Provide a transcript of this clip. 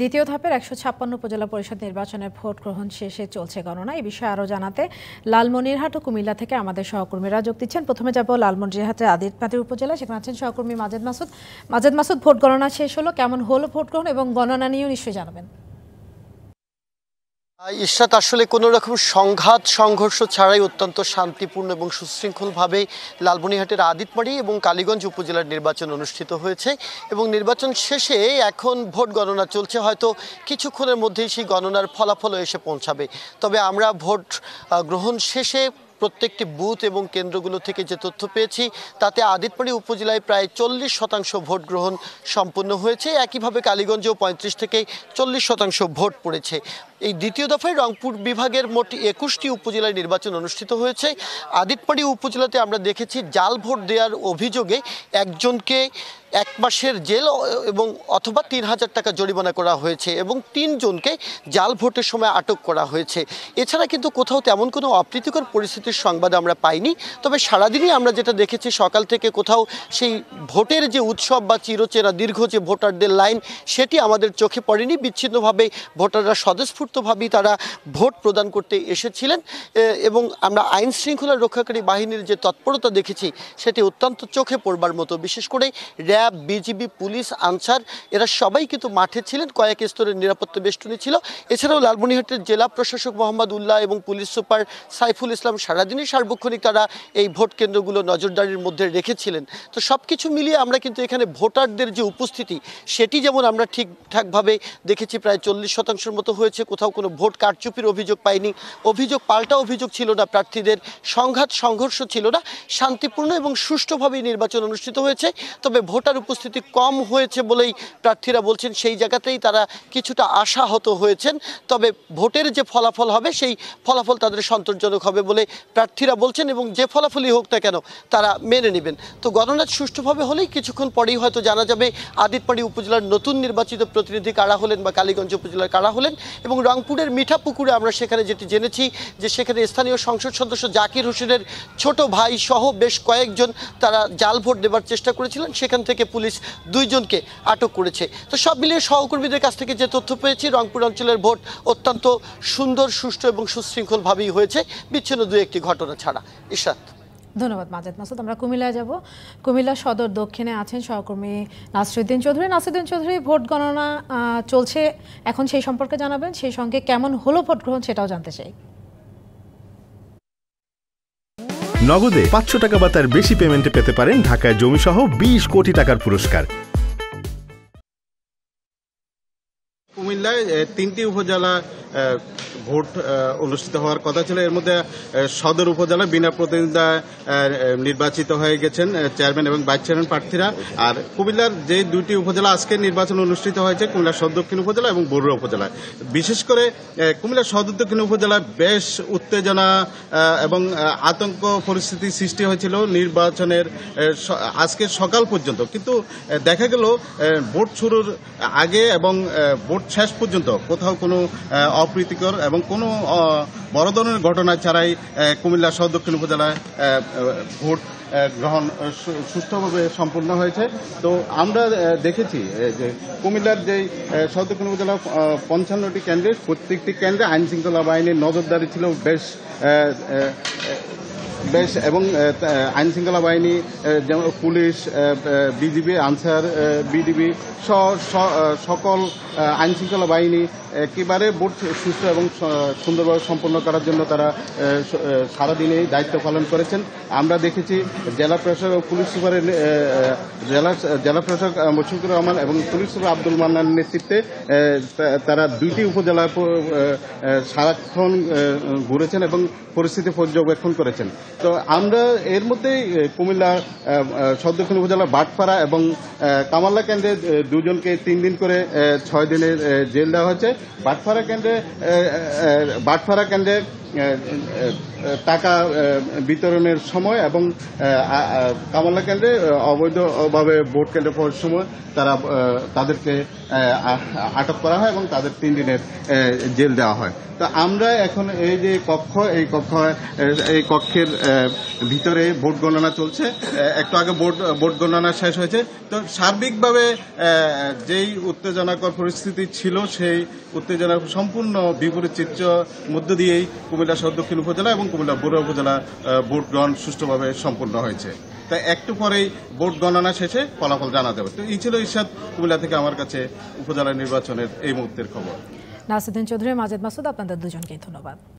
দ্বিতীয় ধাপের ১৫৬ উপজেলা পরিষদ নির্বাচনের ভোট গ্রহণ শেষে চলছে গণনা। এই বিষয়ে আরও জানাতে লালমনিরহাট ও কুমিল্লা থেকে আমাদের সহকর্মীরা যোগ দিচ্ছেন। প্রথমে যাব লালমনিরহাটের আদিতপাটি উপজেলা, সেখানে আছেন সহকর্মী মাজেদ মাসুদ। মাজেদ মাসুদ, ভোট গণনা শেষ হলো, কেমন হলো ভোট গ্রহণ এবং গণনা নিয়েও নিশ্চয়ই জানাবেন। ইশরাত, আসলে কোনো রকম সংঘাত সংঘর্ষ ছাড়াই অত্যন্ত শান্তিপূর্ণ এবং সুশৃঙ্খলভাবে লালমনিরহাটের আদিতবাড়ি এবং কালীগঞ্জ উপজেলার নির্বাচন অনুষ্ঠিত হয়েছে এবং নির্বাচন শেষে এখন ভোট গণনা চলছে। হয়তো কিছুক্ষণের মধ্যেই সেই গণনার ফলাফলও এসে পৌঁছাবে। তবে আমরা ভোট গ্রহণ শেষে প্রত্যেকটি বুথ এবং কেন্দ্রগুলো থেকে যে তথ্য পেয়েছি তাতে আদিতবাড়ি উপজেলায় প্রায় 40% ভোট গ্রহণ সম্পন্ন হয়েছে। একইভাবে কালীগঞ্জেও 35 থেকে 40% ভোট পড়েছে। এই দ্বিতীয় দফায় রংপুর বিভাগের মোট 21টি উপজেলায় নির্বাচন অনুষ্ঠিত হয়েছে। আদিতবাড়ি উপজেলাতে আমরা দেখেছি জাল ভোট দেওয়ার অভিযোগে একজনকে 1 মাসের জেল এবং অথবা 3000 টাকা জরিমানা করা হয়েছে এবং 3 জনকে জাল ভোটের সময় আটক করা হয়েছে। এছাড়া কিন্তু কোথাও তেমন কোনো অপ্রীতিকর পরিস্থিতির সংবাদ আমরা পাইনি। তবে সারাদিনই আমরা যেটা দেখেছি, সকাল থেকে কোথাও সেই ভোটের যে উৎসব বা চিরচেনা দীর্ঘ যে ভোটারদের লাইন, সেটি আমাদের চোখে পড়েনি। বিচ্ছিন্নভাবে ভোটাররা স্বতঃস্ফূর্তভাবেই তারা ভোট প্রদান করতে এসেছিলেন এবং আমরা আইন শৃঙ্খলা রক্ষাকারী বাহিনীর যে তৎপরতা দেখেছি সেটি অত্যন্ত চোখে পড়বার মতো। বিশেষ করে র্যাব, বিজিবি, পুলিশ, আনসার এরা সবাই কিন্তু মাঠে ছিলেন, কয়েক স্তরের নিরাপত্তা বেষ্টনী ছিল। এছাড়াও লালমনিরহাটের জেলা প্রশাসক মোহাম্মদ উল্লাহ এবং পুলিশ সুপার সাইফুল ইসলাম সারাদিনই সার্বক্ষণিক তারা এই ভোট কেন্দ্রগুলো নজরদারির মধ্যে রেখেছিলেন। তো সব কিছু মিলিয়ে আমরা কিন্তু এখানে ভোটারদের যে উপস্থিতি সেটি যেমন আমরা ঠিকঠাকভাবে দেখেছি, প্রায় 40% মতো হয়েছে। কোথাও কোনো ভোট কারচুপির অভিযোগ পাইনি, পাল্টা অভিযোগ ছিল না, প্রার্থীদের সংঘাত সংঘর্ষ ছিল না। শান্তিপূর্ণ এবং সুষ্ঠুভাবেই নির্বাচন অনুষ্ঠিত হয়েছে। তবে ভোটার উপস্থিতি কম হয়েছে বলেই প্রার্থীরা বলছেন, সেই জায়গাতেই তারা কিছুটা আশাহত হয়েছেন। তবে ভোটের যে ফলাফল হবে সেই ফলাফল তাদের সন্তোষজনক হবে বলে প্রার্থীরা বলছেন এবং যে ফলাফলই হোক না কেন তারা মেনে নেবেন। তো গণনা সুষ্ঠুভাবে হলেই কিছুক্ষণ পরেই হয়তো জানা যাবে আদিতবাড়ি উপজেলার নতুন নির্বাচিত প্রতিনিধি কারা হলেন বা কালীগঞ্জ উপজেলার কারা হলেন। এবং রংপুরের মিঠাপুকুরে আমরা সেখানে যেটি জেনেছি যে সেখানে স্থানীয় সংসদ সদস্য জাকির হোসেনের ছোট ভাই সহ বেশ কয়েকজন তারা জাল ভোট দেবার চেষ্টা করেছিলেন, সেখান থেকে পুলিশ 2 জনকে আটক করেছে। তো সব মিলিয়ে সহকর্মীদের কাছ থেকে যে তথ্য পেয়েছি, রংপুর অঞ্চলের ভোট অত্যন্ত সুন্দর, সুষ্ঠু এবং সুশৃঙ্খলভাবেই হয়েছে, বিচ্ছিন্ন 2-1টি ঘটনা ছাড়া। ইশরাত, ধন্যবাদ মাজেদ মাসুদ। আমরা কুমিল্লায় যাব। কুমিল্লা সদর দক্ষিণে আছেন সহকর্মী নাসিরউদ্দিন চৌধুরী। নাসিরউদ্দিন চৌধুরী, ভোট গণনা চলছে এখন, সেই সম্পর্কে জানাবেন, সেই সঙ্গে কেমন হলো ভোট গ্রহণ সেটাও জানতে চাই। নগদে 500 টাকা বা তার বেশি পেমেন্টে পেতে পারেন ঢাকায় জমিসহ 20 কোটি টাকার পুরস্কার। কুমিল্লায় 3টি উপজেলা ভোট অনুষ্ঠিত হওয়ার কথা ছিল। এর মধ্যে সদর উপজেলা বিনা প্রতিদ্বন্দ্বিতায় নির্বাচিত হয়ে গেছেন চেয়ারম্যান এবং ভাইস চেয়ারম্যান প্রার্থীরা। আর কুমিল্লার যে 2টি উপজেলা আজকে নির্বাচন অনুষ্ঠিত হয়েছে, কুমিল্লা সদর দক্ষিণ উপজেলা এবং বরুড়া উপজেলা। বিশেষ করে কুমিল্লা সদর দক্ষিণ উপজেলায় বেশ উত্তেজনা এবং আতঙ্ক পরিস্থিতি সৃষ্টি হয়েছিল নির্বাচনের আজকে সকাল পর্যন্ত। কিন্তু দেখা গেল ভোট শুরুর আগে এবং ভোট শেষ পর্যন্ত কোথাও কোনো অপ্রীতিকর এবং কোনো বড় ধরনের ঘটনা ছাড়াই কুমিল্লা সদর দক্ষিণ উপজেলায় ভোট গ্রহণ সুষ্ঠুভাবে সম্পন্ন হয়েছে। তো আমরা দেখেছি যে কুমিল্লার যে সদর দক্ষিণ উপজেলা 55টি কেন্দ্রে, প্রত্যেকটি কেন্দ্রে আইন শৃঙ্খলা বাহিনীর নজরদারি ছিল বেশ এবং আইন শৃঙ্খলা বাহিনী যেমন পুলিশ, বিজিবি, আনসার, বিডিবি সকল আইন শৃঙ্খলা বাহিনী একেবারে ভোট সুষ্ঠু এবং সুন্দরভাবে সম্পন্ন করার জন্য তারা সারাদিনেই দায়িত্ব পালন করেছেন। আমরা দেখেছি জেলা প্রশাসক ও পুলিশ সুপারের জেলা প্রশাসক মশিউর রহমান এবং পুলিশ সুপার আব্দুল মান্নানের নেতৃত্বে তারা 2টি উপজেলা সারাক্ষণ ঘুরেছেন এবং পরিস্থিতি পর্যবেক্ষণ করেছেন। তো আমরা এর মধ্যেই কুমিল্লা সদর দক্ষিণ উপজেলা বাটপাড়া এবং কামাল্লা কেন্দ্রে 2 জনকে 3 দিন করে 6 দিনের জেল দেওয়া হয়েছে। বাটপাড়া কেন্দ্রে টাকা বিতরণের সময় এবং কামাল্লা কেন্দ্রে অবৈধভাবে ভোট কেন্দ্রে পৌঁছার সময় তাদেরকে আটক করা হয় এবং তাদের 3 দিনের জেল দেওয়া হয়। তো আমরা এখন এই যে এই কক্ষের ভিতরে ভোট গণনা চলছে। একটু আগে ভোট গণনা শেষ হয়েছে। তো সার্বিকভাবে যেই উত্তেজনাকর পরিস্থিতি ছিল সেই উত্তেজনার সম্পূর্ণ বিপরীত চিত্র মধ্য দিয়েই কুমিল্লা সদর দক্ষিণ উপজেলা এবং কুমিল্লা বড়ুয়া উপজেলা ভোট গ্রহণ সুষ্ঠুভাবে সম্পন্ন হয়েছে। তাই একটু পরেই ভোট গণনা শেষে ফলাফল জানা যাবে। তো এই ছিল ইরশাদ, কুমিল্লা থেকে আমার কাছে উপজেলা নির্বাচনের এই মুহূর্তের খবর। নাসিরুদ্দিন চৌধুরী, মাজেদ মাসুদ, আপনাদের দুজনকেই ধন্যবাদ।